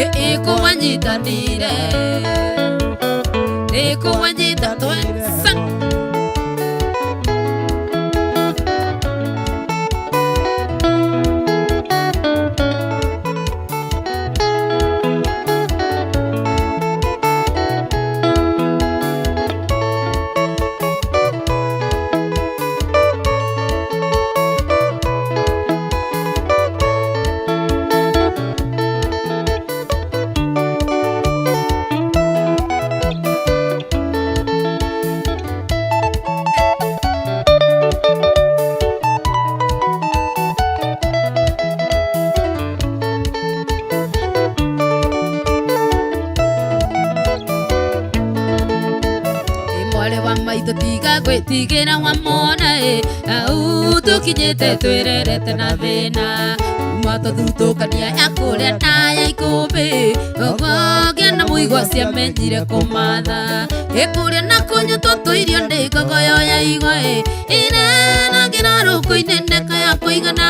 eko wanyitanire eko wanyita twensa tiga gwĩtigĩra wamona au tũkinyĩte twĩrerete na thĩna kuma tũthutũkania ya kũrĩa na ya ikũmbĩ ũgogĩa na mũigua ciamenyire kũmatha ĩkũrĩa na kũnyitwo tũirio nĩ ngogoyo ya igwa ĩrenagĩra rũkũ-inĩ neka ya kũigana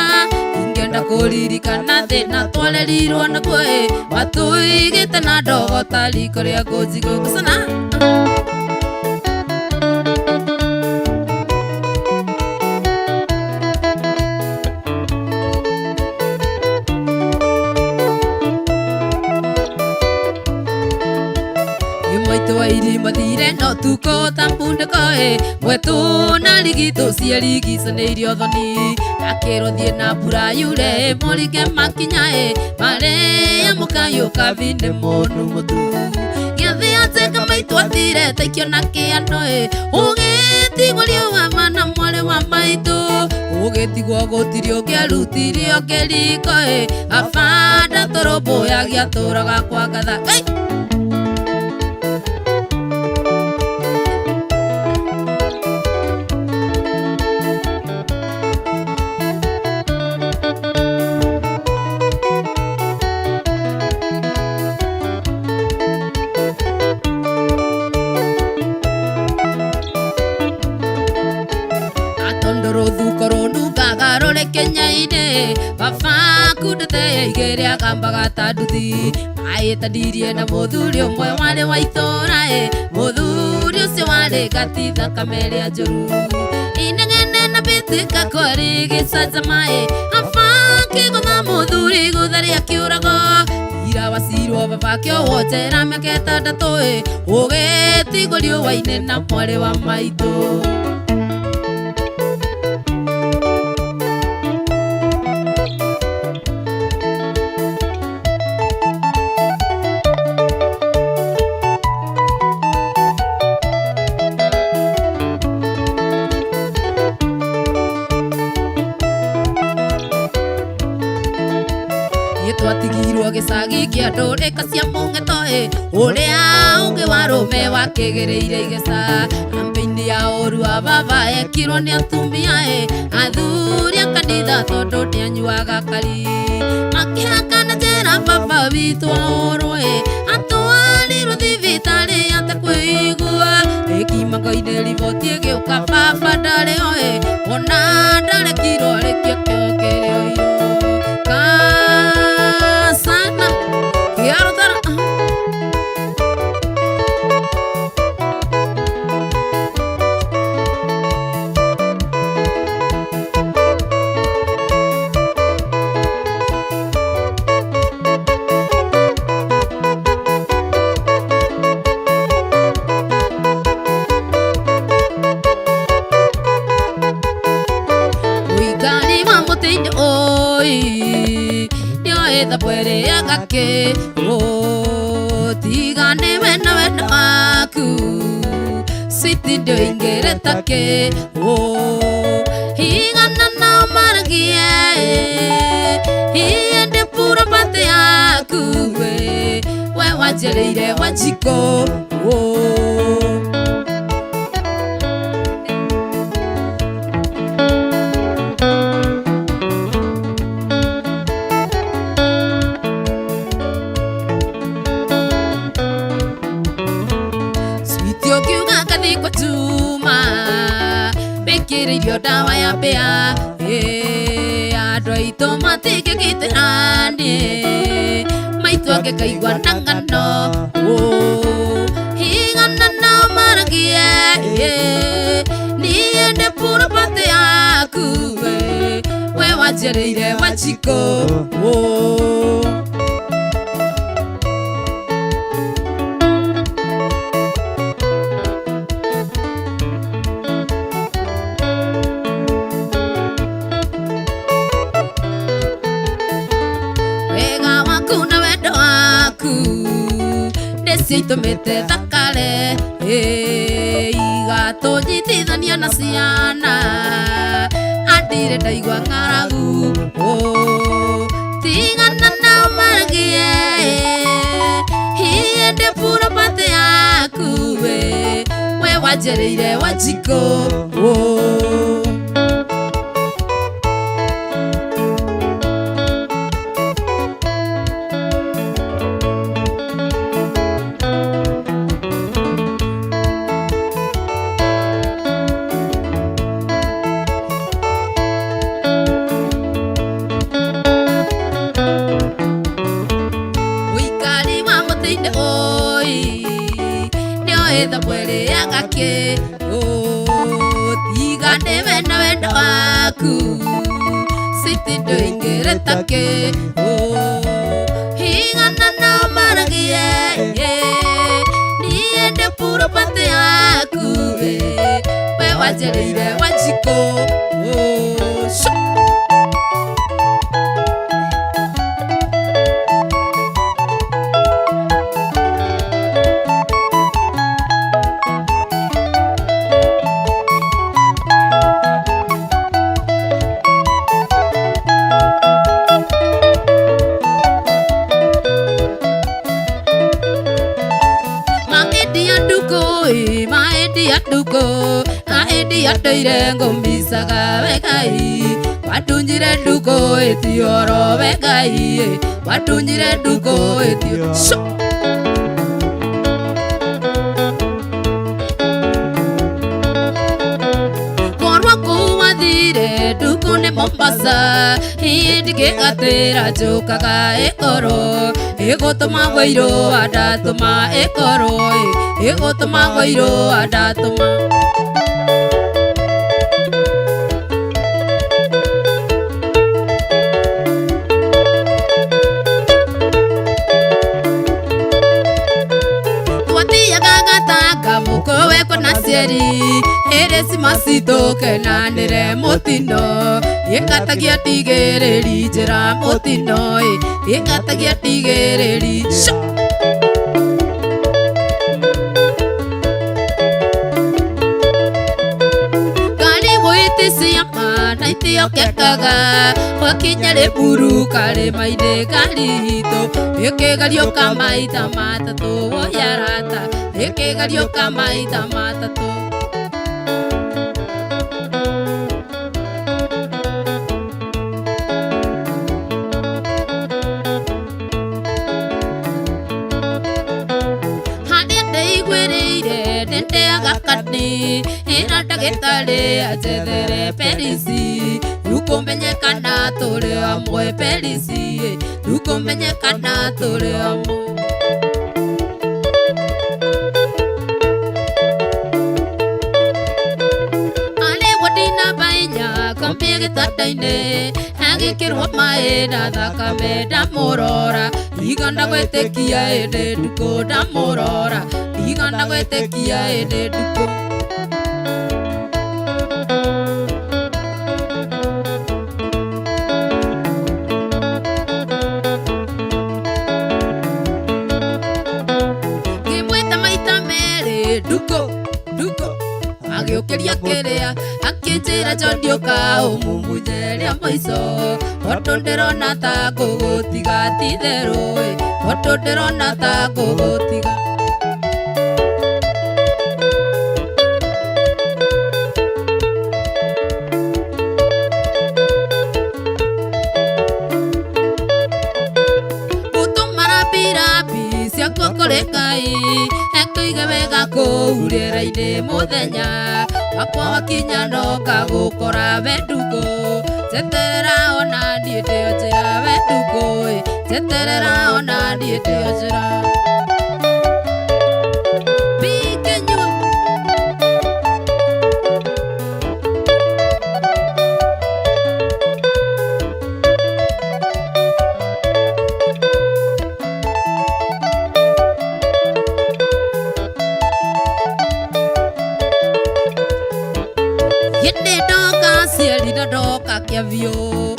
ingĩenda kũririkana thĩna twarerirwo naguo watũigĩte na ndogo ta riko rĩa ngũnji gũkũcana mathire no tuko tampune koe mwetu na ligito ciarigisa nĩ irio thoni akĩrwo thiĩ na mbura yure mũringe makinya marĩa mũkayũka vinde mũnu mũtu gĩathĩ ateka maitũ athire taikio na kĩano ũgĩtigwo riũa mana mwarĩ wa maitũ ũgĩtigwo gũtirĩ ũngĩarutire kĩriko abanda tũrũmbũyagia tũraga kwa ngatha Kenya-inĩ baba kundete igĩrĩ akambaga ta nduthi aĩtandirie na mũthuri ũmwe warĩ wa itũũra mũthuri ũcio warĩ gati thakame ĩrĩa njũru inegene na mbĩtĩka kwarĩ gĩcanjama baba akĩgũtha mũthuri gũtharia kĩũrago ira wacirwo baba akĩohwo njera mĩaka ĩtandatũ ũgĩtigwo riũa-inĩ na mwarĩ wa maitũ twatigirwo gĩcagi kĩa ndũrĩka cia mũng'eto ũrĩa ũngĩ wa rũme wakĩgĩrĩire igeca kambĩ-inĩ ya ũru wa baba ekirwo nĩ atumia athuri a kanitha tondũ nĩanyuaga kari makĩhakana njĩra baba witũ ahũrwo atwarirwo thibitarĩ atakwĩigua ĩkimango-inĩ riboti ĩgĩũka baba ndarĩ ona ndarekirwo arĩkie kĩo kĩrĩa gake tigane wena waku siti ndio ingĩrĩta ke higana na maragie hiende pura pate yaku we wanjereire Wanjikũ Bekiririo dawa ya pea andũ aitũ matingĩgitĩra niĩ maitũ gake kaigua na ng'ano hing'ana na maragie niĩ ndĩ purapatĩ yaku we wanjereire Wanjikũ Tumite thakare igatũnyitithania na ciana andire ndaigua ng'aragu tigana nao maragie hiĩ ndĩ purapatĩ yaku we wanjereire Wanjikũ the mwere yagake tiga ndebe na wendo waku sitindo ingeretake hing'ana na maragie niĩ ndĩ purapatĩ yaku we wanjereire Wanjikũ Atoire ngombisaga wegai watunjire nduko etioro wegai watunjire nduko etio korwa kuwathire nduko ne Mombasa indikegatĩra njokaga ĩkoro ĩgũtũma Wairu andatũma ĩkoro ĩgũtũma Wairu andatũma Eresi masito kenanire motino yekatagia tigereri njĩra motino yekatagia tigereri kari wĩtĩcia mana itiokekaga wakinya rĩburu karĩma-inĩ karitũ ĩkĩgerio kamaita matatũ woyarata ĩkĩgerio kamaita matatũ ina ndagĩtarĩ anjethere perisi rĩu tũrĩ hamwe perisi rĩu kũmenyekana tũrĩ hamwe arĩgwo ndina bainya komie gĩtanda-inĩ agĩkĩrwo maĩ na thakame ndamũrora igana gwĩtĩkia ĩndĩ ndukũ ndamũrora igana gwĩtĩkia ĩndĩ ndukũ agĩũkĩria kĩrĩa akĩnjĩra njondioka ũmũmunyeria mũico otũ ndĩrona ta ngũgũtiga ti therũ otũ ndĩrona ta ngũgũtiga kũrĩ Ngai ekũige wega kũu rĩera-inĩ mũthenya akwa wakinya ndoka gukora wendugo jeterera ona ndiete ojira wendugo jeterera ona ndiete ojira doka kiavio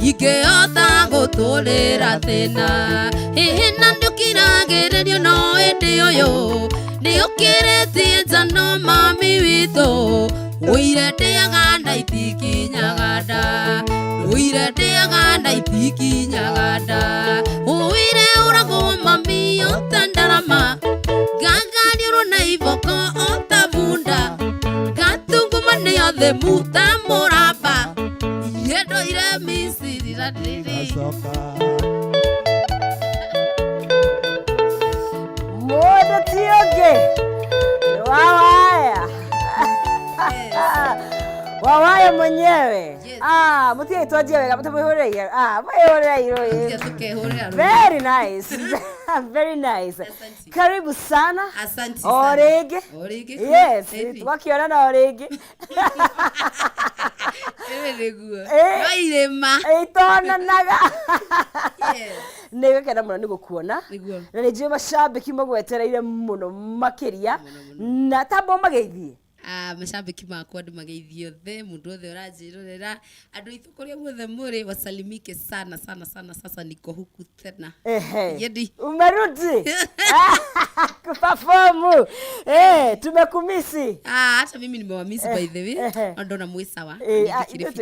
ikeota gutulira thina hina ndukiragererio no indi uyu niukiretie njano mami witu uire ndiaga na itikinyaga nda uire ndiaga na itikinyaga nda uire uragwo mami utandarama gangariuru na ivoko otabunda gatunguma ni othe mutamuramba yedo ire misiri radiri modo tioge wawaya mwenyewe mutie itoje wega mutamuhoreye muhoreye very nice very nice karibu sana asante orege yes twakiona na orege wairema itona naga nigakena muno nigukuona na nijue mashabiki magwetereire muno makiria na tambo mageithie mashabiki makwa ndu mageithio the mundu othe uranjirorera andu ithukuria guothe muri wasalimike sana sana sana. Sasa niko huku tena yedi umerudi kuperform tumekumisi hata mimi nimewamisi by the way ndo na mwisawa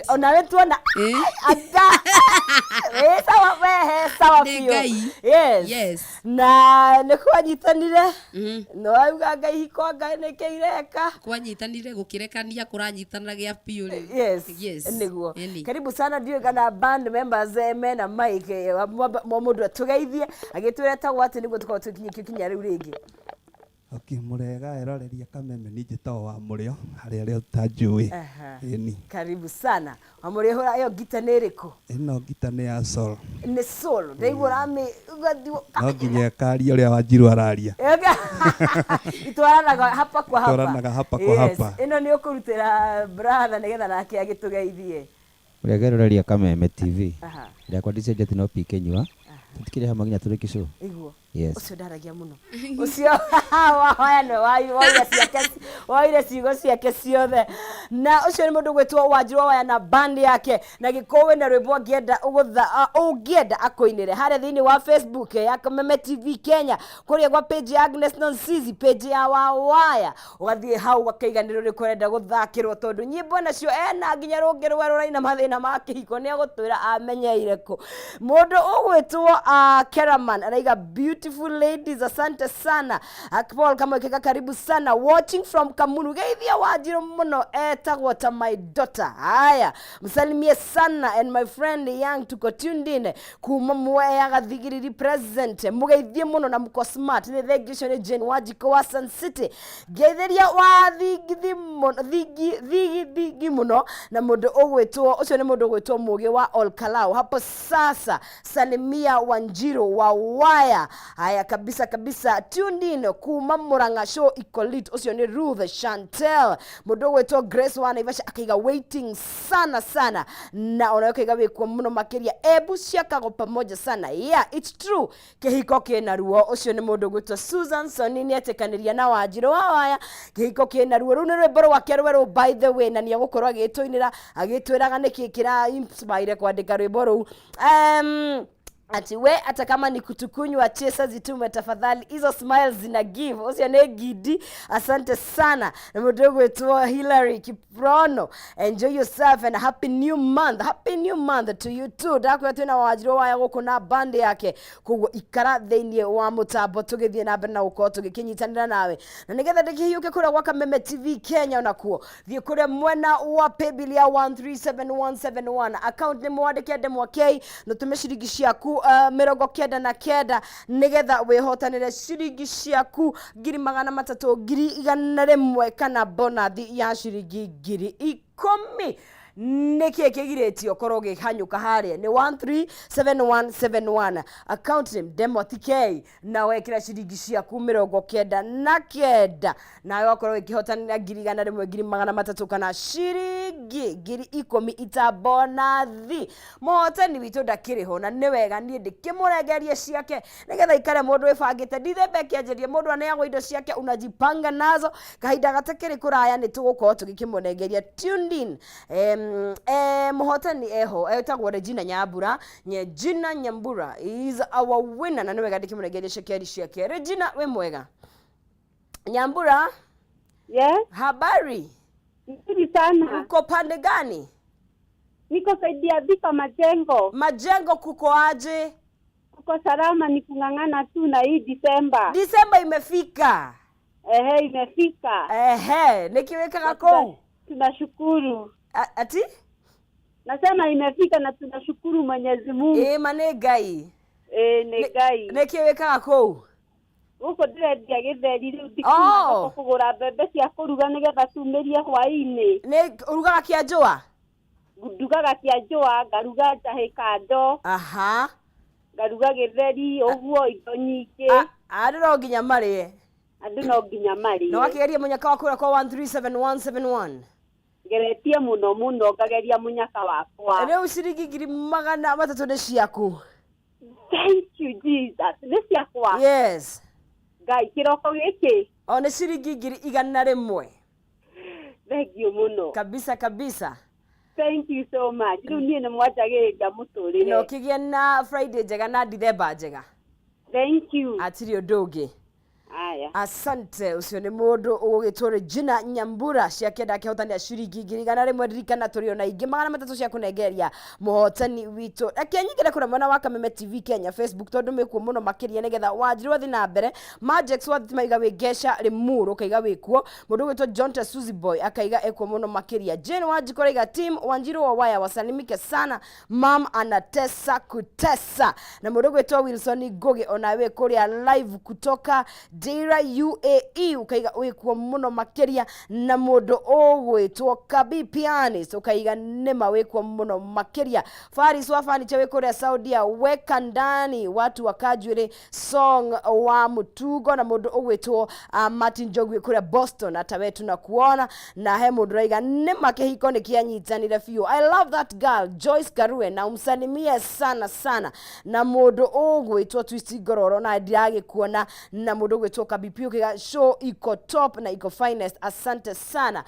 ona wetu ona ada sawa wewe sawa pio yes na nikuanyitanire no auga ngai hiko ngai nekeireka kwanyitanire gukirekania kuranyitanagia pio yes niguo karibu sana ndio kana band members mena Mike mundu atugeithie agitwira tagwa ati niguo tukao tukinya riu ringi murega eroreria kameme nije to wa murio hari rio tajui ni karibu sana wa murio hora yo gita neriko ino gita ne ya soul ni soul ndeigwo rami ugathiwo no nginya kari uria wanjiru araria itwaranaga hapa kwa hapa hapa ino ni ukurutira brother nigetha nake agitugeithie uregeroreria kameme TV yakwa ndicenje tino pikenywa tutikire hamwe nginya turikisho iguo yes ucio ndaragia muno ucio waya no waire ciugo ciake ciothe na ucio ni mundu gwetwo Wanjiru waya na band yake na gikowe na rwimbo ngienda ungienda akoinire hare thini wa Facebook ya Kameme TV Kenya kuria gwa page ya Agnes Nonsizi page ya waya ugathie hau wakaiganiro rikwenda guthakirwo tondu nyimbo nacio ena nginya rungi rwerura ina mathina ma kihiko ni agutwira amenyeire ku mundu ugwetwo Keraman araiga beautiful ladies asante sana Paul kama kika karibu sana watching from Kamunu geithia Wanjiru muno etagwo ta my daughter haya msalimie sana and my friend young tuko tuned in kuma mweya gathigiriri present mugeithie muno na muko smart ni thegishon ni Jane Wajiko wa Sun City geithiria wa thigi muno na mundu ogwetwo ucio ni mundu ogwetwo mugi wa Olkalau hapo sasa salimia Wanjiru wa waya haya kabisa tuned in kuma Muranga show ikolit ucio ni Ruth Chantel mundu wetu Grace wana ivasha akiga waiting sana na unaweka wekwa muno makiria ebu ciakago pamoja sana it's true kihiko kina ruo ucio ni mundu wetu Susan Sonini atekaniria na Wanjiru waya kihiko kina ruo ru ni rwimbo wake rweru by the way na ni agukorwa agitwinira agitwiraga nikikira inspire kwandika rwimbo ru ati we hata kama ni kutukunywa chesa zitume tafadhali hizo smiles zina give usia ne gidi asante sana na mdogo wetu Hillary Kiprono enjoy yourself and happy new month to you too dakwa tena Wanjiru waya guko na band yake kugo ikara theinie wa mutambo tugithie na mbere na uko tugikinyitanira nawe na nigetha ndikihiyuke kura gwa Kameme TV Kenya onakuo thie kure mwena wa paybill ya 137171 account ni mwandike ndemwa K no tumeshirikishia ku 99 nigetha wihotanire ciringi ciaku 300,000 kana bonathi ya ciringi 10,000 niki kigiretio korwo gihanyuka haria ni 137171 account name Demothy na wekira ciringi ciaku 99 nawe wakorwo ikihotanira 100,000 kana ciringi 10,000 itabonathi muhotani witu ndakiriho na ni wega nie ndikimurengerie ciake nigetha ikare mundu ibangite ndithembe kianjerie mundu aneagwo indo ciake unajipanga nazo kahinda gatakiri kuraya ni tugukorwo tugikimunengeria tuned in muhotani eho etagwo Regina Nyambura. Regina Nyambura is our winner na niwega ndikimurengeria shekeri ciake. Regina we mwega? Nyambura? Yes. Habari? Nzuri sana. Uko pande gani? Niko saidia Thika Majengo. Majengo kuko aje? Kuko salama, ni kung'ang'ana tu na hii Disemba. Disemba imefika. Imefika. Nikiweka kou. Tunashukuru. Ati? Nasema imefika na tunashukuru Mwenyezi Mungu. Manegai. Negai. Nikiweka kou. Uko ndirendia githeri riu ndikuma kugura mbembe cia kuruga nigetha tumirie hwaini. Ni urugaga kianjua? Ndugaga kianjua, ngaruga njahi kando. Ngaruga githeri uguo indo nyingi. Andu no nginya marie. Andu no nginya marie. No wakigeria munyaka wa kura kwa 137171. Geretie muno ngageria munyaka wakwa. Riu ciringi 300,000 ni ciaku. Thank you Jesus. Ni ciakwa. Yes. Ngai kiroko giki. Ni ciringi 100,000. Thank you muno. Kabisa. Thank you so much. Riu nie ni mwanjagiria muturire. No kigie na Friday njega na December njega. Thank you. Atiri ndungi. Aya. Asante. Ucio ni mundu ugitwo Regina Nyambura ciakenda kihotania ciringi 100,000 ririkana turio na ingi 300 cia kunengeria muhotani witu. Akianyingire kuna mwana wa Kameme TV Kenya Facebook tondu mekuo muno makiria nigetha wanjirwo thi na mbere Magic wathi maiga wi Gesha Rimuru kaiga wikuo mundu ugitwo John Suzy Boy akaiga ekuo muno makiria Jane Wanjikora iga team Wanjiru wa Waya wasalimike sana mam anatesa kutesa na mundu ugitwo Wilson Goge onawe kuria live kutoka Dira UAE ukaiga wikuo muno makiria na mundu ugwitwo Kabi Pianist ukaiga nima wikuo muno makiria Faris wa fanicha wikuria Saudia weka ndani watu wakajwire song wa mutugo na mundu ugwitwo Martin Jogu wikuria Boston atawetu na kuona na he mundu raiga nima kihiko nikianyitanire fiu. I love that girl Joyce Karue na umsalimie sana na mundu ugwitwo Twist Gororo na ndiage kuona na mundu ugwitwo Kabipi ukiga show iko top na iko finest. Asante sana.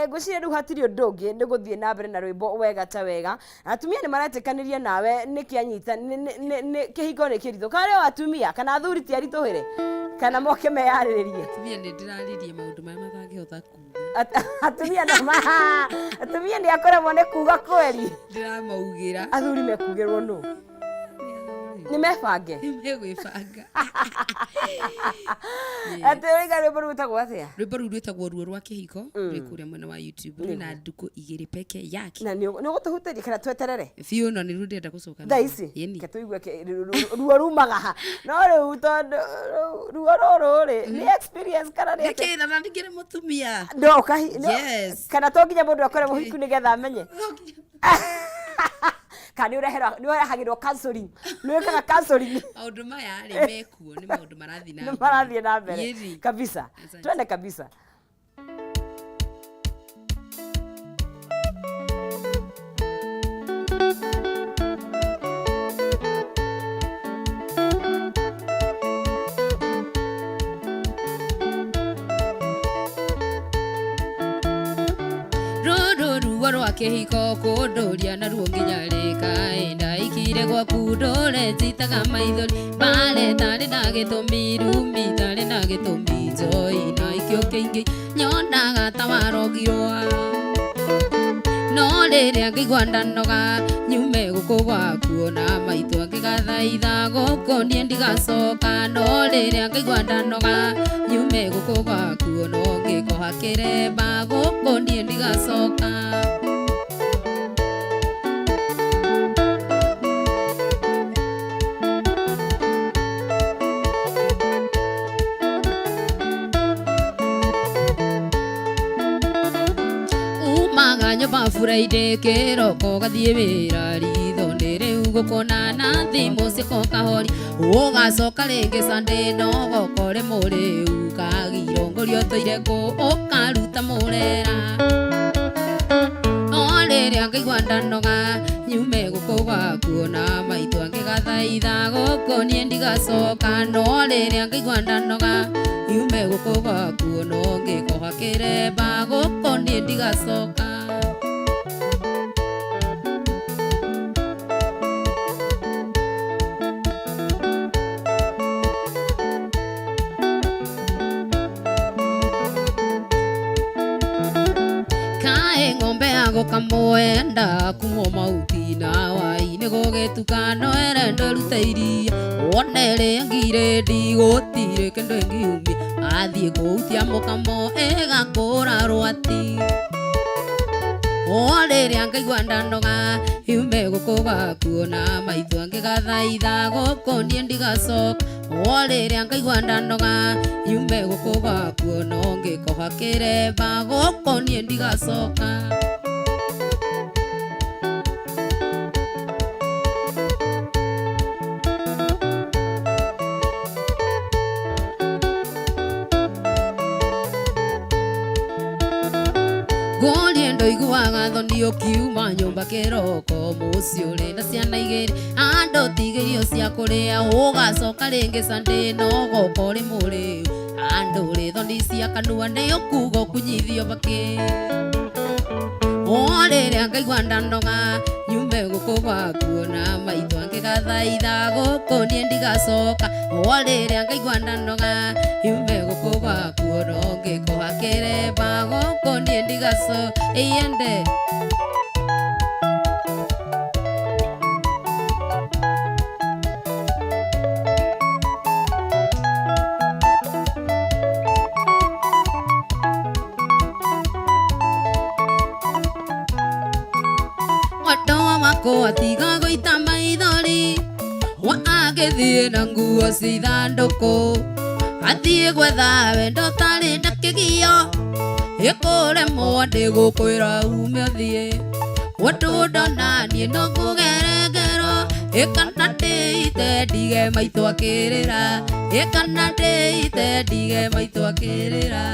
Gwicire riu hatiri ndungi ni guthie na mbere na rwimbo wega ta wega. Atumia ni maratekaniria nawe nikianyita ni kihiko ni kiritho kare atumia kana athuri ti arituhire kana moke meyariririe. Atumia ni ndiraririe maundu maya matangihota kuga. Atumia ni akoragwo ni kuga kweli ndiramaugira athuri mekugirwo no ni mebange megwibanga ate riga rwimbo rwitagwo atia rwimbo rwitagwo ruo rwa kihiko rwikuria mwena wa YouTube na nduku igiri peke yake na ni gutuhuteria kana tweterere fiu no ni rundenda gucoka thaisi ketuigwe ruo rumaga no riu tondu ruo ruri ni experience kana ni ake na ndigire mutumia ndo kahi yes kana to nginya mundu akore muhiku nigetha amenye kani urehagirwo counseling niwekaga counseling maundu maya ri mekuo ni maundu marathi na mbere kabisa twende kabisa. Rwa kihiko kunduria na ruo nginya rika enda ikire gwaku ndore njitaga maithori mbare tari na gitumi rumi tari na gitumi njoi na ikio kiingi nyonaga ta warogirwa no riria ngigwa ndanoga nyume guku gwaku na maitho ngigathaitha guku nie ndigacoka no riria ngigwa ndanoga nyume guku gwaku no ngikoha kiremba guku nie ndigacoka. nyumba Friday kiroko gathie wira ritho niriu gukona na thimu ciako kahori ugacoka ringi Sunday no gokore muriu kagirongorio toire ku ukaruta murera no riria ngaigua ndanoga nyume guku gwaku na maitu angigathaitha guku nie ndigacoka no riria ngaigua ndanoga nyume guku gwaku no ngikoha kiremba guku nie ndigacoka kamuenda kumo mauti na wai ni gogetukano erendo ruteiria onere ngire ndigotire kendo ngiumi athie kuutia mukamo egakora rwati oreria ngaigua ndanoga yume gukuga kuona maithu angigathaitha guku nie ndigacoka oreria ngaigua ndanoga yume gukuga kuona ngikoha kiremba guku nie ndigacoka Goliendo iguaga thoni ukiuma nyumba kiroko muci uri na ciana igiri ando tigirio cia kuria ugacoka ringi Sunday no goko ri muri ando uri thoni cia kanua ni ukugo kunyithio baki oriria ngaigua ndanoga nyume guku gwaku na maitho angigathaitha guku nie ndigacoka oriria ngaigua ndanoga nyume guku gwaku no ngikoha kiremba guku nie ndigacoka iende ko atiga goita maithori wa agithie na nguo cithandũkũ athie gwetha wendo tarĩ na kĩgio ĩkũremwo ndĩgũkwĩra ume ũthiĩ ũndũ ndonanie no ngũgerengerwo ĩkana ndĩite ndige maitũ akĩrĩra ĩkana ndĩite ndige maitũ akĩrĩra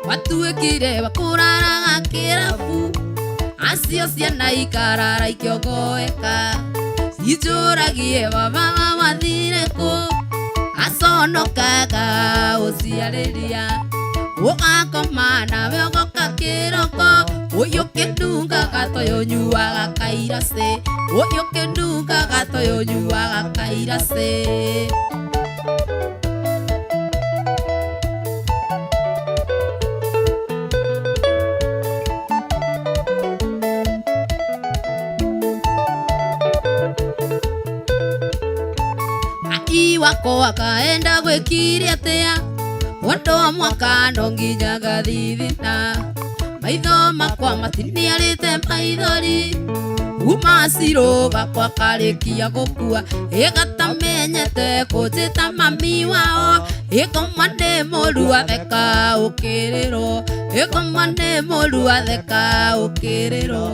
watuĩkire wakuraraga kĩrabu acio ciana ikarara ikĩongoeka ijũragie baba wathire kũ aconokaga ũciarĩria ũgakoma nawe ũgoka kĩroko ũyũ kĩnungaga toyo nyuaga kairacĩ ũyũ kĩnungaga toyo nyuaga kairacĩ wako akaenda gwĩkire atĩa ũndũ wa mwaka no nginya ngathithina maitho makwa matiniarĩte maithori uma ciro gakwa karĩkia gũkua ĩgatamenyete kũnjĩta mami wao ĩkoma nĩ mũru atheka ũkĩrĩrwo ĩkoma nĩ mũru atheka ũkĩrĩrwo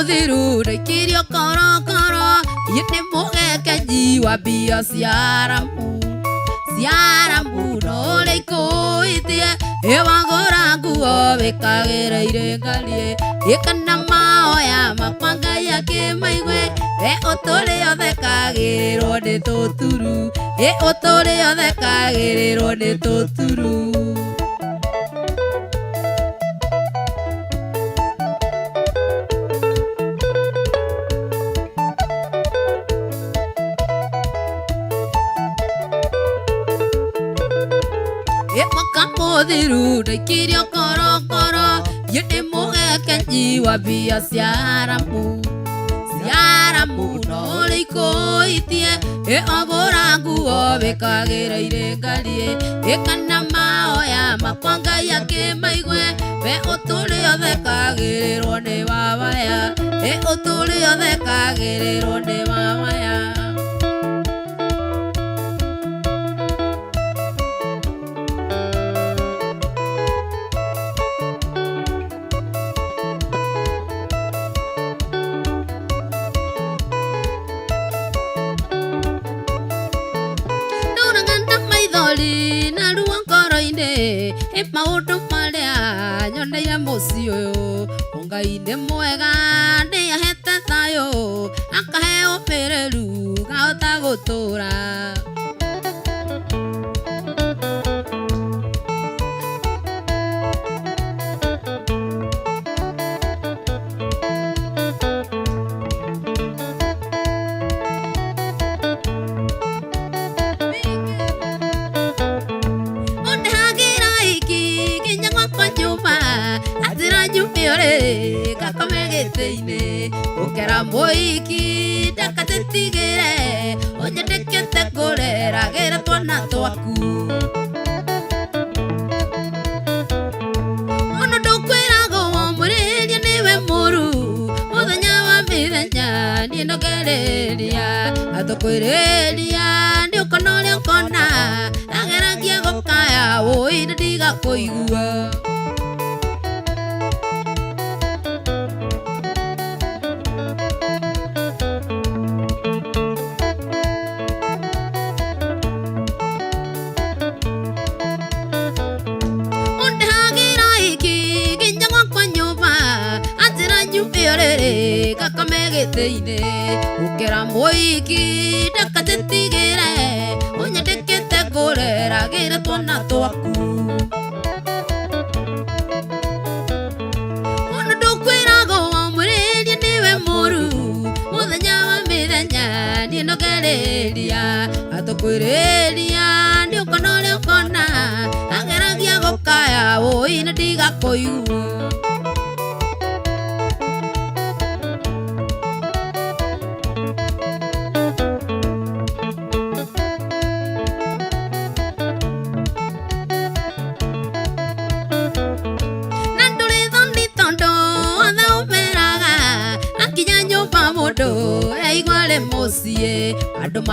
thiru reikirio korokoro yene mũgekenyi wa mbia ciaramu no reikuitie ewagũra nguo wĩkagĩrĩire ngarie ĩkana maoya makwa Ngai akĩmaigue ũtũrĩ othe kagĩrĩrwo nĩ tũturu ũtũrĩ othe kagĩrĩrwo nĩ tũturu thiru reikirio korokoro Yende mugekenyi wa mbia cia aramu no rikoitie ogora nguo bikagire irengarie ikana maoya makwanga yake maigwe we uturi othe kagirirwo ni babaya uturi othe kagirirwo ni babaya na ruo ngoro-inĩ maũndũ marĩa nyoneire mũciĩ ũyũ Ngai nĩ mwega nĩahete thayũ akahe ũmĩrĩru ngahota gũtũra ukera moiki ndakatetigire onyendekete kureragĩra twana twaku ono ndũkwĩragwo mũrĩria nĩwe mũru mũthenya wa mĩthenya niĩ nogereria atũkwĩrĩria nĩ ũkona ũrĩa ũkona ageragia gũkaya ũĩ na ndigakũigua ukera moiki ndakatetigire onyendekete kureragĩra twana twaku ono ndũkwĩragwo mũrĩria nĩwe mũru mũthenya wa mĩthenya niĩ nogereria atũkwĩrĩria nĩ ũkona ũrĩa ũkona ageragia gũkaya ũĩ na ndigakũigua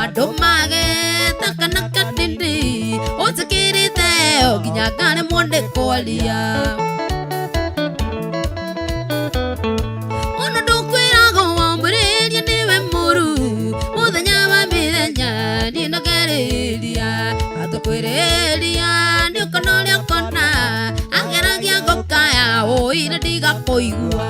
Madu mage takana katindi ozikirite oginya kane monde kolia ono ndũkwĩragwo mũrĩria nĩwe mũru mũthenya wa mĩthenya niĩ nogereria atũkwĩrĩria nĩ ũkona ũrĩa ũkona ageragia gũkaya ũĩ na ndigakũigua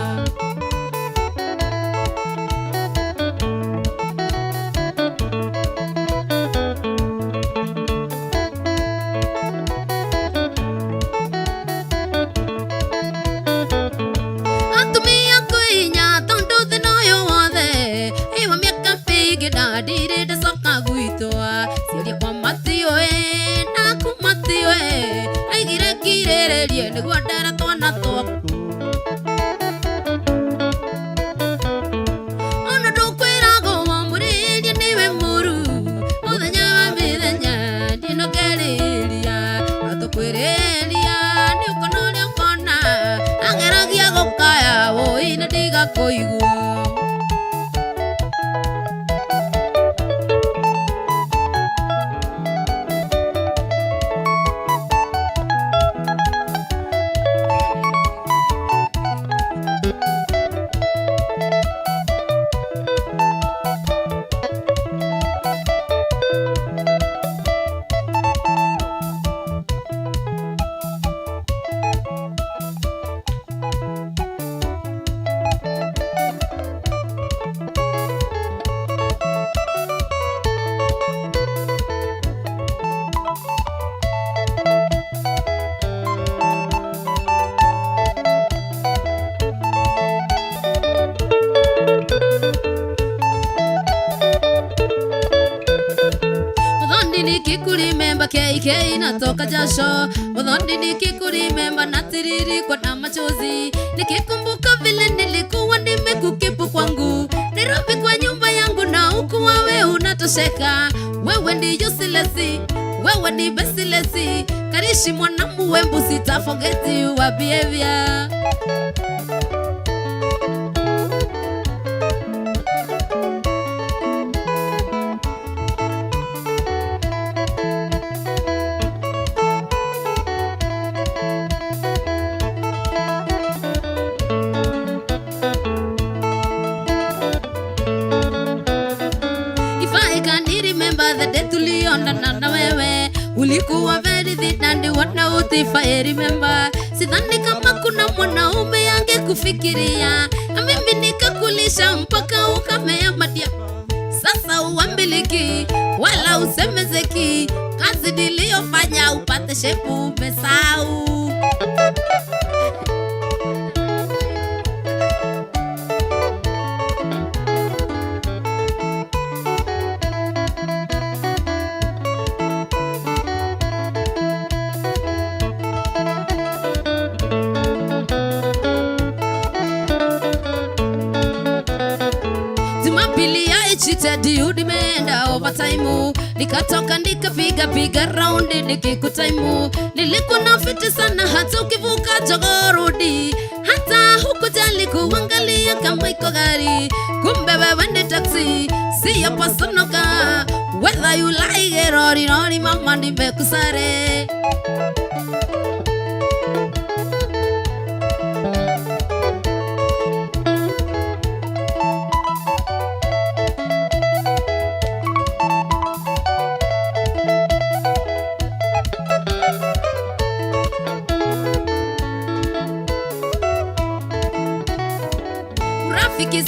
PK inatoka jasho, udhoni nikikurimemba natiririkwa na machozi, nikikumbuka vile nilikuwa nimekukipu kwangu Nairobi kwa nyumba yangu, na huku wewe unatosheka. Wewe ndiyo silesi, wewe ni besilesi, karishi mwanamu wembu, sita forget your behavior. Na wewe ulikuwa very thin and what now if I remember. Sidhani kama kuna mwanaume angekufikiria, na mimi nikakulisha mpaka ukamea madia. Sasa uambiliki wala usemezeki, kazi niliyofanya upate shepu umesahau. Cheated, nimeenda overtime, nikatoka nikapiga raundi nikikutaimu. Nilikuwa na fiti sana hata ukivuka jogorudi, hata hukujali kuangalia kama iko gari. Kumbe wewe ni taxi, siyo personal car. Whether you like it or not, mama nimekusare.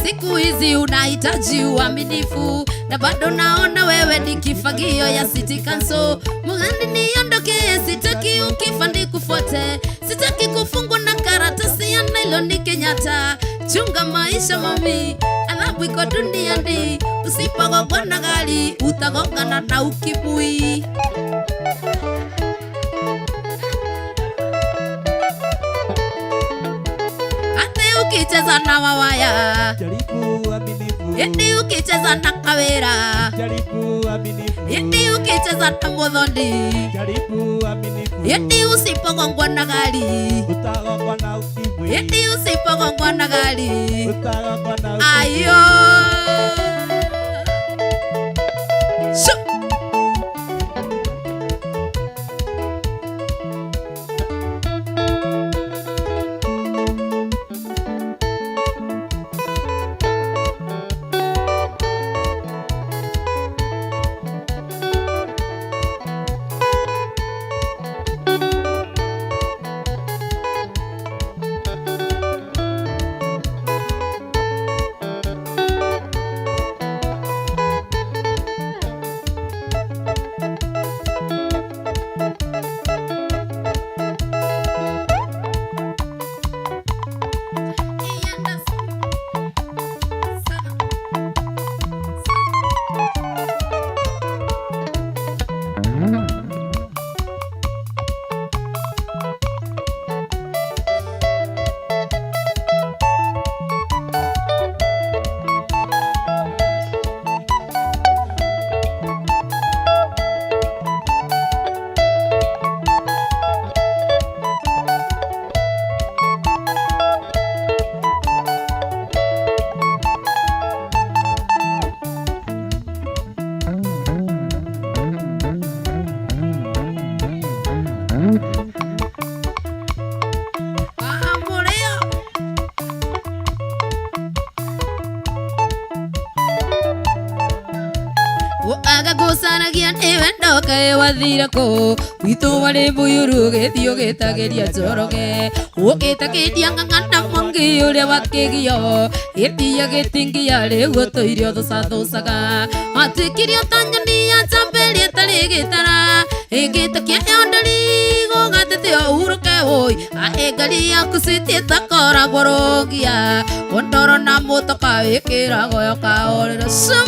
Siku hizi unahitaji uaminifu, na bado naona wewe ni kifagio ya City Council. Mugandi niondoke, sitaki ukifa nikufuate, sitaki kufungwa na karatasi ya nylon Kenyatta. Chunga maisha mami, adhabu iko duniani, usipogongwa na gari utagongana na ukimwi. Ukicheza na wawaya Jaribu uaminifu, eti ukicheza na kawera, jaribu uaminifu, eti ukicheza na mudhoni, jaribu uaminifu, eti usipogongwa na gari utagongwa na ukimwi, eti usipogongwa na gari utagongwa na ukimwi. Ayo agagusanagia niwe ndoka wathira ko witu wari buyuru githio gitagiria njoroge ukitagiria ng'ang'ana mwangi uria wakigio itia gitingia riu tuirio thucathucaga atikirio tanyoni ya chamberia tari gitara igitakia yondari gugatete uruke oi aegari yaku sitie takora gorogia ondoro na mutoka wikira goyo kaorera sum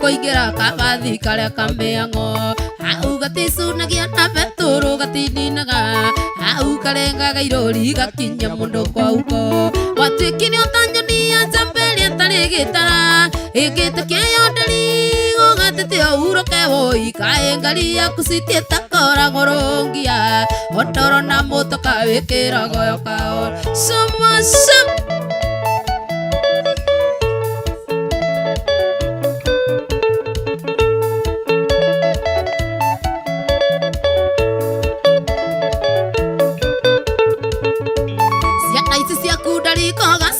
kuingira kabathi karia kameango au gaticunagia na beturu gatininaga au karengaga irori gakinya mundu kwa uko watwikini otanyoni anjambeli atari gitara igite kiyonderi gogatete uroke woi kaengari akusitie takora gorongia otoro na motoka wikira goyo kao somasam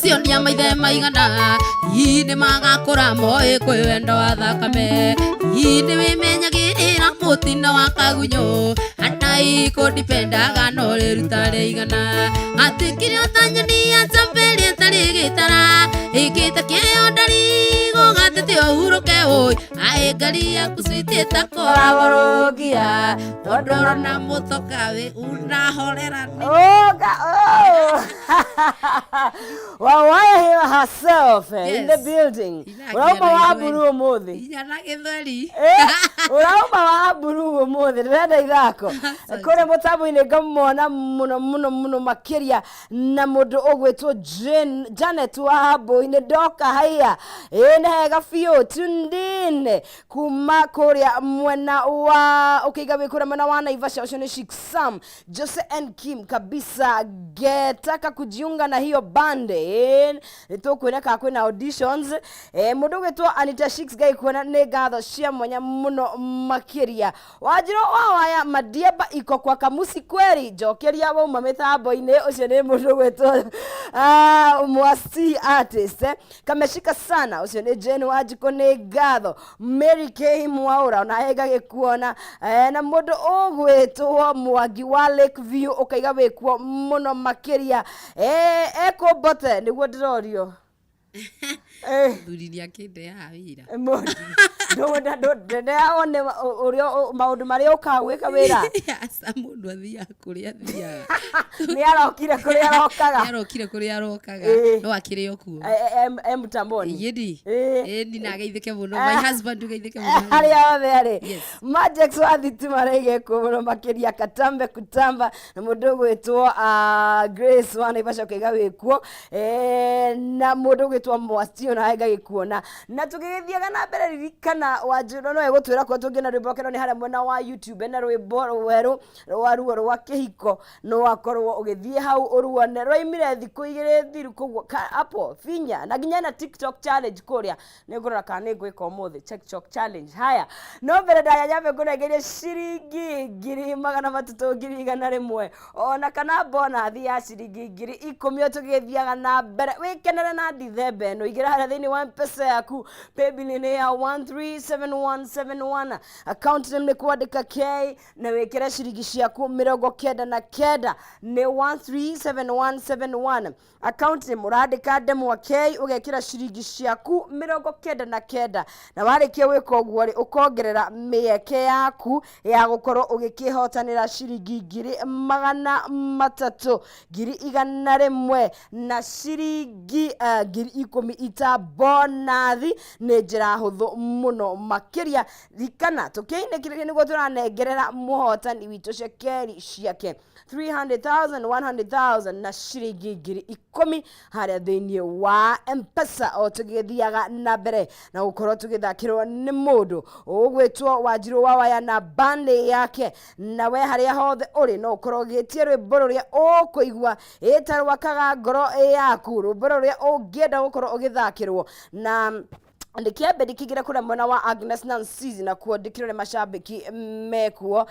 cionia maithe maigana ine magakura moe kwi wendo wa thakame ine wimenyagirira mutino wa kagunyo anai kundipendaga no riruta riigana atikire otanyoni anjambeli atari gitara ikite kiyondari gogatete uhuruke woi aengari akusitie takora gorogia tondoro na mutoka we unahorerani Wawaya here herself in the building. Urauma wa buru umuthi. Iyana githeri. Urauma wa buru umuthi. Ndenda ithako. Kore mutabu-ini ngamona muno makiria na mundu ugwitwo Janet Wahabo-ini ndoka haya. Ine hega biu tundine kuma kuria mwena wa ukiiga wikura mwena wa Naivasha ucio ni Sheikh Sam Jose and Kim kabisa getaka kujiunga na hiyo bande nitukwira ka kwina auditions mundu gwitwo Anita Shix gai kuona ni ngatho cia mwanya muno makiria wajiro wawaya madieba iko kwa kamusi kweri jokeria wa mamithambo-ini ucio ni mundu gwitwo mwasi artist kameshika sana ucio ni Jane Wajiko ni ngatho Mary K Mwaura na hega gikuona na mundu ugwitwo Mwangi wa Lakeview ukaiga wikuo muno makiria eko bote niguo ndirorio thuriria kinde ya wira one urio maundu maria ukagwika wira asa mundu athia kuria athia ni arokire kuria arokaga arokire kuria arokaga no akire okuo mtamboni yedi ni nageithike muno my husband ugeithike muno ari othe ari Majex wa thitima rege kuno makiria katambe kutamba na mundu gwitwo Grace wa Naivasha kaiga wikuo na mundu gwitwo Mwastio na hega gikuona na tugigithiaga na mbere ririkana Wanjiru no egutwira ko tungina rwibokero ni haria mwena wa YouTube na rwimbo weru rwa rwa kihiko no wakorwo ugithie hau uruone rwaimire thiku 2 thiru kugwo apo finya na ginya na TikTok challenge kuria ni ngurora kana ni gwika umuthi TikTok challenge haya no mbere ndaya nyabe ngunegeria ciringi 300,000 ona kana bonus ya ciringi 10,000 tugithiaga na mbere wikenere na December no igira haria thini wa mpesa yaku paybill ni ya 137171 account name ni kwandika K na wekera ciringi ciaku 99 ni 137171 account name urandika Ndemwa K ugekira ciringi ciaku 99 na warikia wika uguo ri ukongerera mieke yaku ya gukorwo ugikihotanira ciringi 300,000 100,000 na ciringi 10,000 ita bonathi ni njira huthu muno makiria rikana tukiine kirege niguo turanengerera muhotani witu cekeri ciake 300,000 100,000 na ciringi 10,000 haria thiini wa mpesa o tugithiaga na mbere na gukorwo tugithakirwo ni mundu ugwitwo Wanjiru Wawaya na bande yake na we haria hothe uri no ukorwo gitie rwimbo ruria ukuigua itarwakaga ngoro yaku rwimbo ruria ungienda gukorwo ugithakirwo na ndikiambe ndikigira kura mwena wa Agnes Nancy na kuandikirwo ni mashabiki mekuo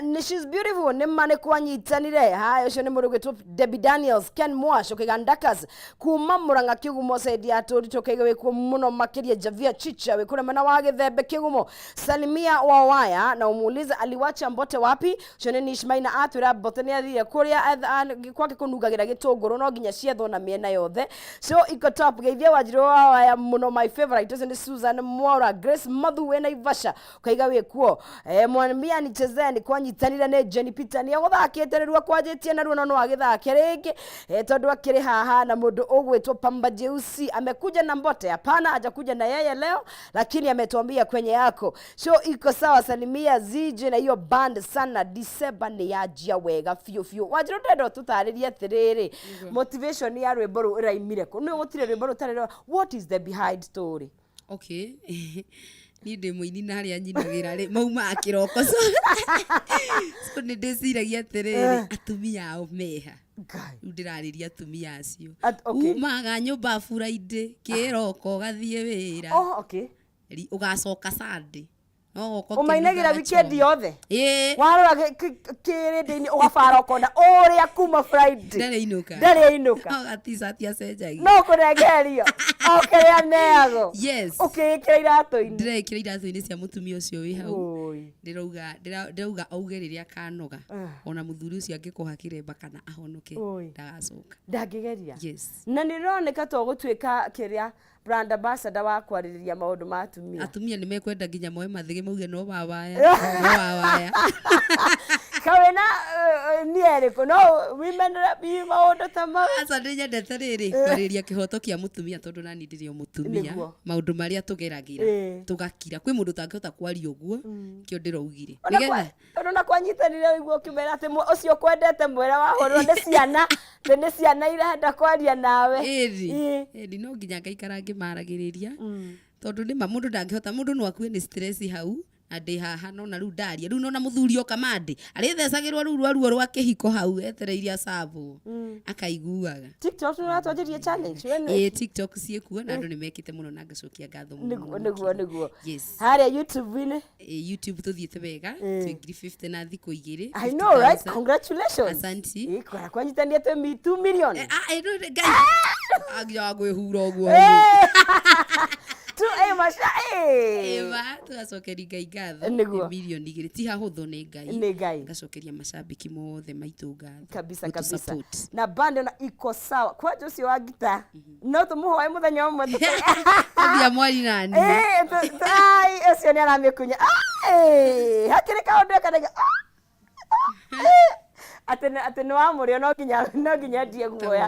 ni she's beautiful ni mane kwanyitanire hayo cio ni mundu gwitwo Debbie Daniels Ken Mwash ukigandakas kuma Murang'a Kigumo saidi ya tori tukaiga wikuo muno makiria Javia Chicha wikura mwena wa Githembe Kigumo Salimia Wawaya na umuuliza aliwacha Mbote wapi cio ni Ishmaina atwira Mbote ni athire kuria kwake kunugagira gitunguru no ginya cietho na miena yothe so iko top geithia Wanjiru Wawaya muno my favorite ucio ni Susan Mwaura, Grace Mathu we Naivasha ukaiga wi kuo mwanambia ni chezeni kwanyitanira ne Jenny Peter ni guthakite rirwa kwanjitie na ruo no agithake ringi tondu akiri haha na mundu ugwitwo Pamba Jeusi amekuja na mbote. Hapana, hajakuja na yeye leo, lakini ametuambia kwenye yako show iko sawa. Salimia zije na hiyo band sana, December ni yajia wega fiu wajiro ndendo tutaririe atiriri motivation ya rwimbo ru iraimire ko no gutire rwimbo rutarero. What is the behind story? Okay. Ni ndi muini na haria nyinagira ri mauma akiroko so ni ndiciragia atiriri atumia ao meha ndirariria atumia acio umaga nyumba Friday kiroko gathie wira Okay ugacoka Sunday no goko umainagira weekend yothe warora kirindi ugabara ukona uria kuma Friday ndari inuka ati acenjagia no kurengerio okeria neago yes ukikira iratu-ini ndirekira iratu-ini cia mutumia ucio wi hau ndirauga auge riria kanoga ona muthuri ucio angikuha kiremba kana ahonoke ndagacoka ndangigeria yes na nironeka to gutwika kiria brand ambassador wa kwaririria maundu ma atumia ni mekwenda nginya moe mathige mauge no wawaya kawena nieriko no women be maundu tama asa ndinyendete riri kwariria kihoto kia mutumia tondu nani ndirio mutumia maundu maria tugeragira tugakira kwi mundu tangihota kwaria uguo kio ndiraugire nigetha ona kwanyitanire iguo kimera ati ucio kwendete mwera wahorwo ni ciana ni ciana irenda kwaria nawe edi no nginya ngaikara ngimaragiriria tondu ni mundu ndangihota mundu no akue ni stress hau andi haha no na ru ndaria ru no na muthuri okamandi ari thecagirwo ruo rwa kihiko hau etereiria asabu akaiguaga TikTok no atwajirie challenge wene TikTok ciekuo na andu ni mekite muno na ngacokia ngatho niguo yes haria YouTube ni YouTube tuthiete wega 2050 na thiko igiri I know right congratulations asante kwanyitania 2 million no guys agya gwihura uguo tu masha eva tugacokeria ngai ngatho milioni igiri ti hahuthu ni ngai ngacokeria macambiki mothe maitu ngatho kabisa na band na iko sawa kwa ucio wa gita no tumuhoe muthenya umwe tukia mwari nani ucio ni aramikunya hakiri kaundu kanaga atene wa murio no nginya ndie guoya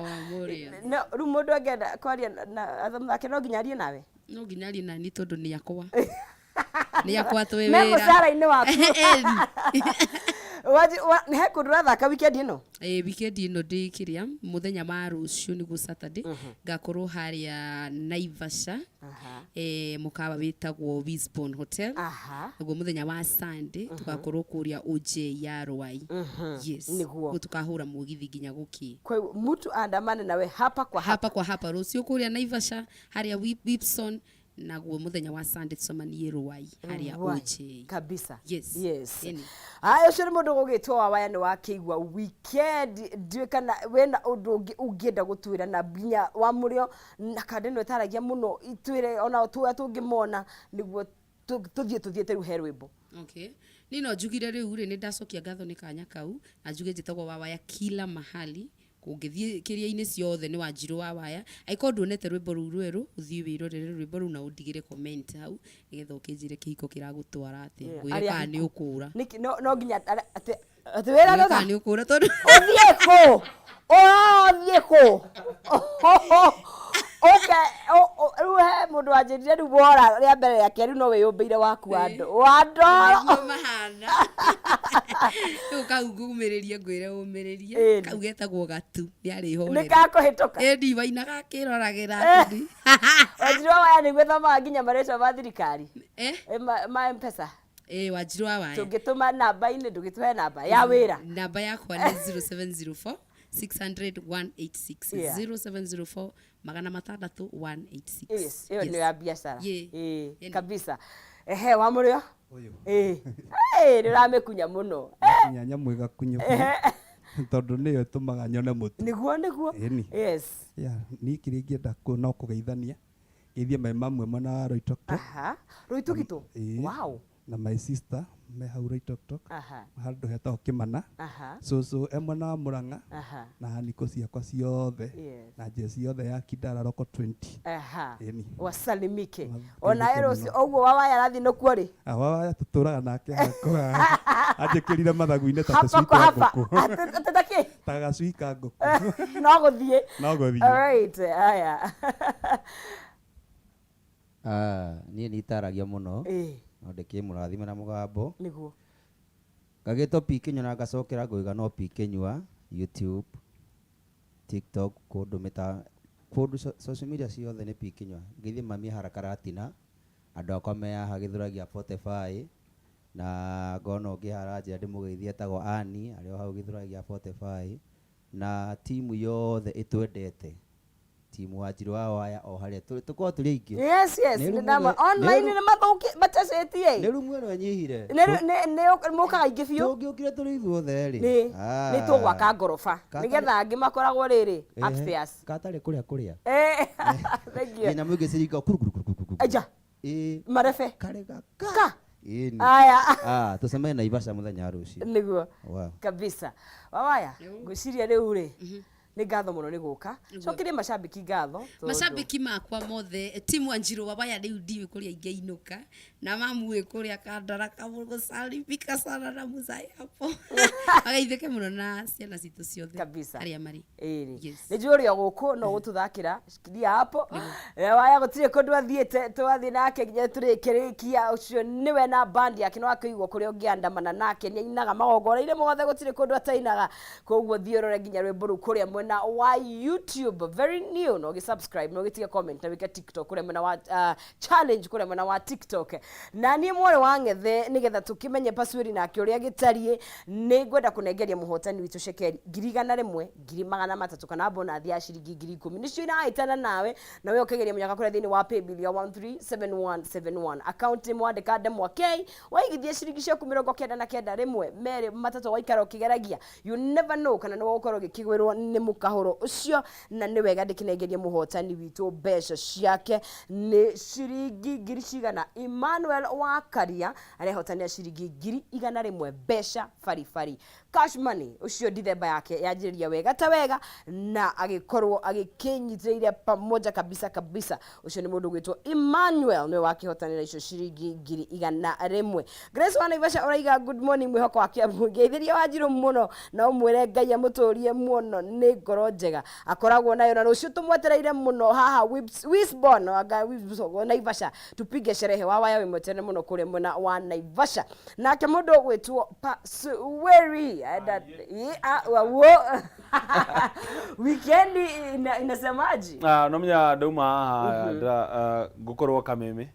no ru mundu angenda kwaria na athamake no nginya arie nawe no nginya arie nani tondu ni yakwa ni yakwa twe wira me musara-ini waku he kundu rathaka weekend ino weekend ino ndikiria muthenya ma rucio nigu Saturday ngakorwo haria Naivasha mukawa witagwo Wisbon Hotel naguo muthenya wa Sunday tugakorwo kuria OJ ya Rwai yes niguo tukahura mugithi nginya guki kwa mtu andamane nawe hapa kwa hapa rucio kuria Naivasha haria Wisbon naguo muthenya wa Sunday tusomanie Rwai haria OJ kabisa yes ayo ciri mundu gugitwo wa waya ni wakiigua weekend ndiwe kana wena undu ungienda gutwira na binya wa murio na kandi no taragia muno itwire ona tuwa tungimona niguo tuthiete ru herwimbo okay nino njugire riu ri ni ndacokia ngatho ni kanya kau na njuge njitagwo wa waya kila mahali kungithie kiria-ini ciothe ni Wanjiru wa waya aiko nduonete rwimbo ru rweru uthii wirorere rwimbo ru na undigire comment hau nigetha ukinjire kihiko kiragutwara ati ngwire kana ni ukura no nginya ati wera kana ni ukura tondu othie ko okay ruhe mundu anjirire ru bora ria mbere yake ru no wiyumbeire waku wandoro mahana ukagumiriria ngwire umiririe kau getagwo gatu niari horera nikakuhituka ndiwaina gakiroragira ndi Wanjiru wa waya ni gwethoma nginya mareto ma thirikari ma M-Pesa Wanjiru wa waya tungituma namba ini ndugituhe namba ya wira namba yakwa ni 0704 600 186 0704 magana matandatu 186 yes hiyo ni ya biashara kabisa wa murio uyu ndiramikunya muno nyanya mwega kunyo tondu niyo tumaga nyone mutu niguo yes ni kiri ngienda no kugeithania geithie mai mamwe mana Roitoke Roitoke wow na my sister me hau Loitoktok handå hetagwo Kimana cucu e mwena wa Murang'a na haniko ciakwa ciothe na njĩra ciothe ya Kidara Roko 20 wasalimike ona erocio oguo Wawaya arathi no kuo ri Wawaya tuturaga nake hakwa anjĩkĩrire mathagu-inĩ ta tũcui ta gacui ka ngũkũ no gũthiĩ alright aya niĩ nĩitaragia mũno no ndĩkĩ mũrathime na mũgambo nĩguo ngagĩtwo P-Kenyua na ngacokera ngũiga no P-Kenyua YouTube TikTok kũndũ social media ciothe nĩ P-Kenyua ngĩthiĩ mami harakaratina andũ akwa meyaha gĩthũragia Spotify na ngona ũngĩ haranjĩra ndĩmũgeithie etagwo Ani arĩ o hau gĩthũragia Spotify na timu yothe ĩtwendete timu wa Njirũ wa Waya o harĩa tũkorwo tũrĩ aingĩ yes nĩndama online nĩ mathũki macacetie nĩ rumu ĩno ĩnyihire nĩ mũkaga aingĩ biũ tũngĩũkire tũrĩ ithuothe rĩ nĩ tũgwaka ngoroba nĩgetha angĩ makoragwo rĩrĩ upstairs katarĩ kũrĩa thank you na mũingĩ ciringa aja marebe karega aya tusemane Naivasha muthenya rũciũ nĩguo kabisa Wawaya ngwĩciria rĩu rĩ nĩ ngatho mũno nĩ gũka cokerie macambiki ngatho macambiki makwa mothe timu wa Njirũ wa Waya rĩu ndiũĩ kũrĩa ingĩinũka na mamuĩ kũrĩa Kandaraka gũsalimika sana na Muzai hapo agaithĩke mũno na ciana citũ ciothe arĩa marĩ nĩ njũĩ ũrĩa gũkũ no gũtũthakĩra shikilia hapo Waya gũtirĩ kũndũ athiĩte twathiĩ nake nginya tũrĩkĩrĩkia ũcio nĩwe na bandi yake no akĩigua kũrĩa ũngĩandamana nake nĩ ainaga magongona-inĩ mothe gũtirĩ kũndũ atainaga koguo thiĩ ũrore nginya rwĩmbo rũu kũrĩa mwena wa YouTube very new no subscribe no gĩtige comment na wĩke TikTok kũrĩa mwena wa challenge kũrĩa mwena wa TikTok na niĩ mwarĩ wa Ng'ethe nĩgetha tũkĩmenye password nake ũrĩa gĩtariĩ nĩ ngwenda kũnengeria mũhotani witũ cekeri 100,000 2,300 kana bonus ya ciringi 10,000 nĩcio irahaitana nawe na wewe ũkĩgeria mũnyaka kũrĩa thĩinĩ wa paybill ya 137171 account mwandĩka Ndemwa K waigithia ciringi ciaku 99 rĩmwe merĩ matatũ waikara ũkĩgeragia you never know kana no gũkorwo gĩkĩgwĩrwo nĩ mũkahũro ũcio na nĩ wega ndĩkĩnengerie mũhotani witũ mbeca ciake nĩ ciringi 100 Emmanuel wa Karia arehotanĩra ciringi 100,000 mbeca farifari cash money ucio Dithemba yake yanjĩrĩria wega ta wega na agĩkorwo agĩkĩnyitĩrĩire pamoja kabisa ucio nĩ mũndũ gwĩtwo Emmanuel nĩ wakĩhotanĩra icio ciringi 100,000 Grace wa Naivasha ũraiga good morning mwĩhoko wake mũngeithĩria wa Njirũ mũno na ũmwĩre Ngai amũtũrie mũno nĩ ngoro njega akoragwo nayo na rũciũ tũmwetereire mũno haha Wisborn Naivasha tupige sherehe Wawaya wĩmwetereire mũno kũrĩa mwena wa Naivasha nake mũndũ gwĩtwo Pasuweri weekend inasemaje nomnya ndauma haha ngũkorwo Kameme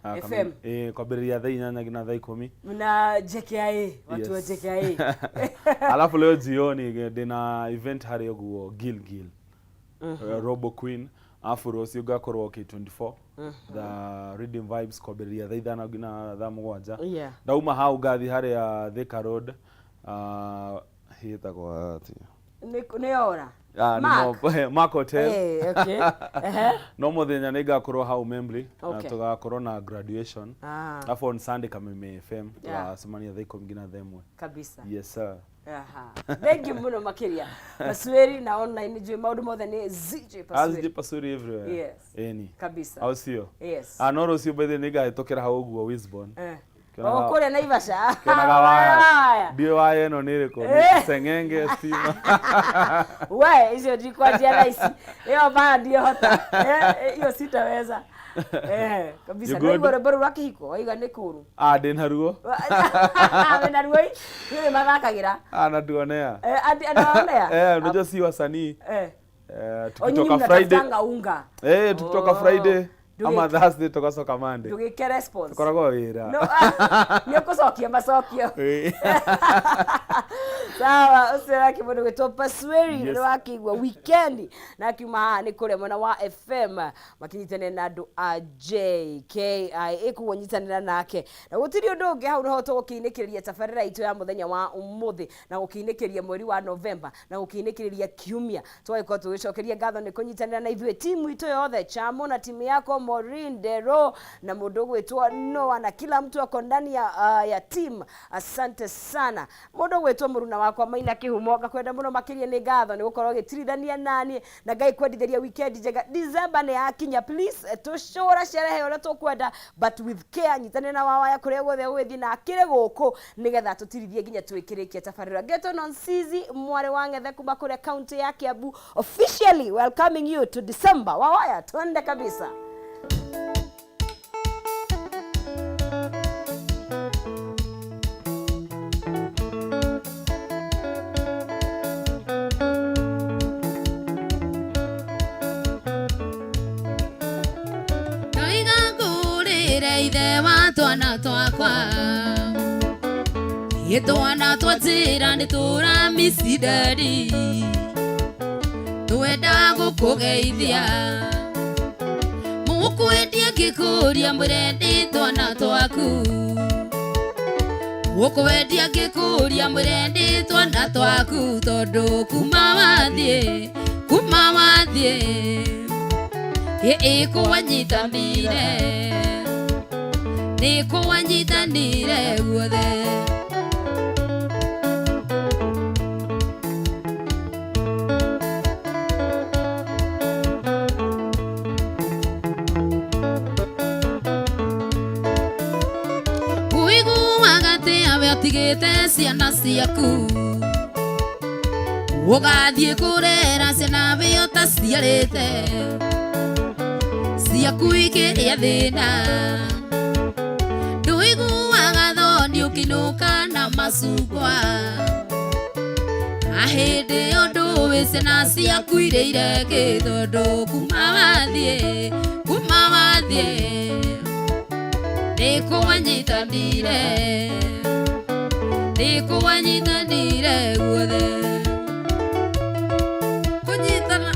FM kwambĩrĩria thaa 8 nginya thaa 10 na JKIA watu wa JKIA alafu leo jioni ndina event harĩa ũguo Gilgil Robo Queen afu rũciũ ngakorwo K24 the Reading Vibes kwambĩrĩria thaa 5 nginya thaa 7 ndauma hau ngathi harĩa Thika Road hitagwo ati nĩ ora Mark Hotel no mũthenya nĩ ngakorwo hau Membly na tugakorwo na graduation afu on Sunday Kameme FM tũgacemania thaa 10 nginya thaa 1 kabisa yes sir thank you muno makiria Pasuweri na online njui maundu mothe ni ZJ Pasuweri everywhere yes kabisa au sio yes no rũciũ bethe nĩ ngatũkĩra hau ũguo Wisborn kũrĩa Naivasha kenaga Waya ndio Waya ĩno nĩ ĩrĩkũ Seng'enge stima we icio ndikwanjia raici ĩyo bana ndio hota hiyo sitaweza kabisa ndio rwĩmbo rwa kĩhiko waiga nĩ kũru ndĩ naruo wĩna ruo nĩ mathakagĩra na tuonea anaonea unajua si wasanii tukitoka Friday tukitoka Friday ama Thursday tugacoka Monday tugike response tukoragwo wĩra nĩ ũkũcokia macokio sawa usera kibondo gweto Pasweri ndo akigwa weekend na kiuma ni kule mwana wa FM makinyitane na andu a JKIA ikuwonyitanira nake na gutiri undu ungi hau no to gukiinikiria tabarira itu ya muthenya wa umuthi na gukiinikiria mweri wa November na gukiinikiria kiumia twaiko tugicokeria ngatho ni kunyitanira na ithuĩ timu itu yothe Chamo na timu yako Maureen Dero na mundu gwitwa Noah na kila mtu ako ndani ya team. Asante sana mundu gwitwa muruna wakwa Maina Kihumo ngakwenda muno makiria ni ngatho ni gukorwo gitirithania nani na ngai kwendithĩria weekend njega. December ni yakinya, please tushora sherehe ora tukwenda but with care. Nyitane na wawa ya kuria gothe gwithi na akire guku nigetha tutirithie nginya twikirikie tabarira. Geto non Sizi mware wa Ngethe kuma kuria county ya Kiambu officially welcoming you to December. Wawaya twende kabisa. Ithe wa twana twakwa itwana twatira ni tura misidari twenda gukugeithia mukwendia gikuria murendi twana twaku mukwendia gikuria murendi twana twaku tondu kuma wathie ikuwanyitanire nikuwanyitanire guothe wiguaga atia we utigite ciana ciaku ugathie kurera ciana we utaciarite ciaku ikiria thina ukinuka na masugwa ahede ondo wese na ciaku ireire githondo kuma wathie nikuwanyitanire guothe kunyitana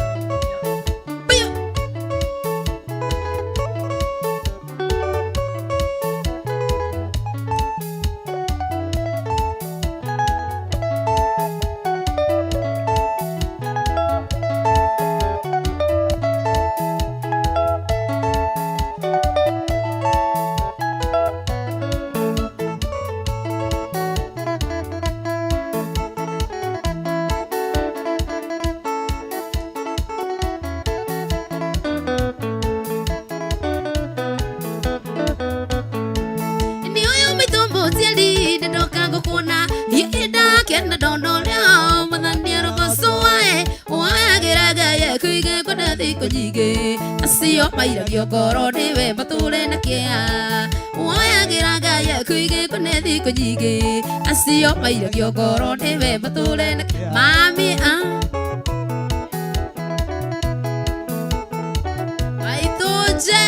kenda dondolya madhania rogosoe wageraga kuige kwenda thiko nyingi acio mairagio ngoro niwe mature na kia wageraga kuige kwenda thiko nyingi acio mairagio ngoro niwe mature na mami aituje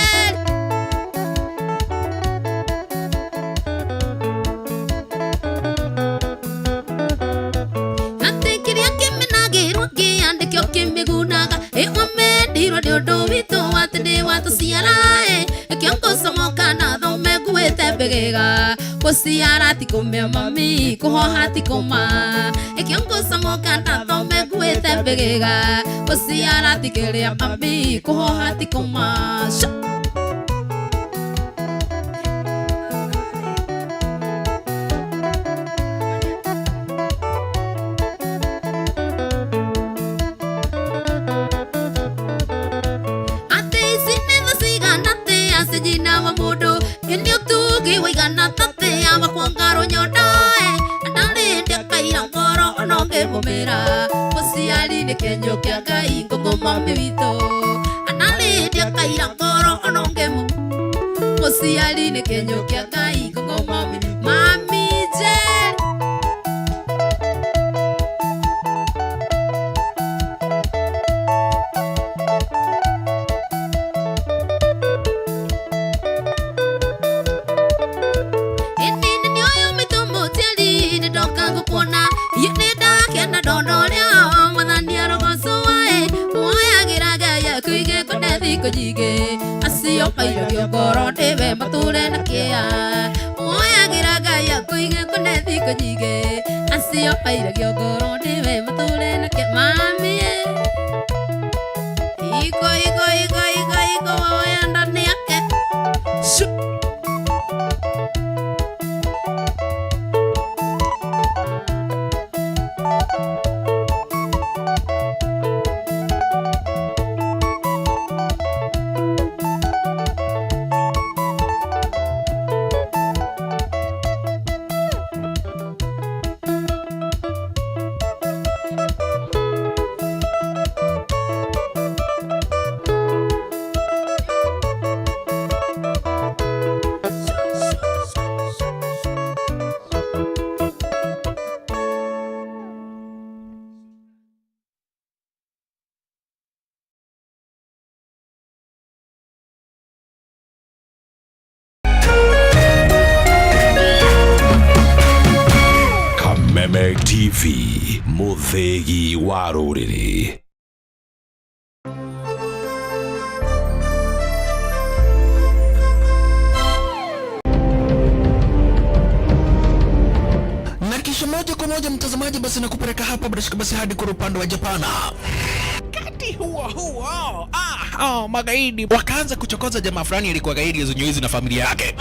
kimigunaga ewamedirwo ni undu witu watini watuciarae kiongosomoka na thome nguite mbegega guciara ti kumia mami kuhoha ti kuma kiongosomoka na thome nguite mbegega guciara ti kiria mami kuhoha ti kuma Wigana tate ama kwangaro nyodae analinde kaira ngoro ononge mumera musiali ne kenyo kya kai ngoma mewito analinde kaira ngoro ononge musiali ne kenyo kya kai ngoma mami je Yuneda thiko nyingĩ acio mairagio ngoro ndĩwe matũre na kĩa woyagĩra Ngai akũige kũne thiko nyingĩ acio mairagio ngoro ndĩwe matũre na kĩa mami iko woya ndani yake Kameme TV, muthegi wa rũrĩrĩ. Na kisha moja kwa moja mtazamaji, basi nakupeleka hapa basi hadi kwa upande wa Japana. Wakati huo magaidi wakaanza kuchokoza jamaa fulani alikuwa gaidi ya Zunyoizi na familia yake.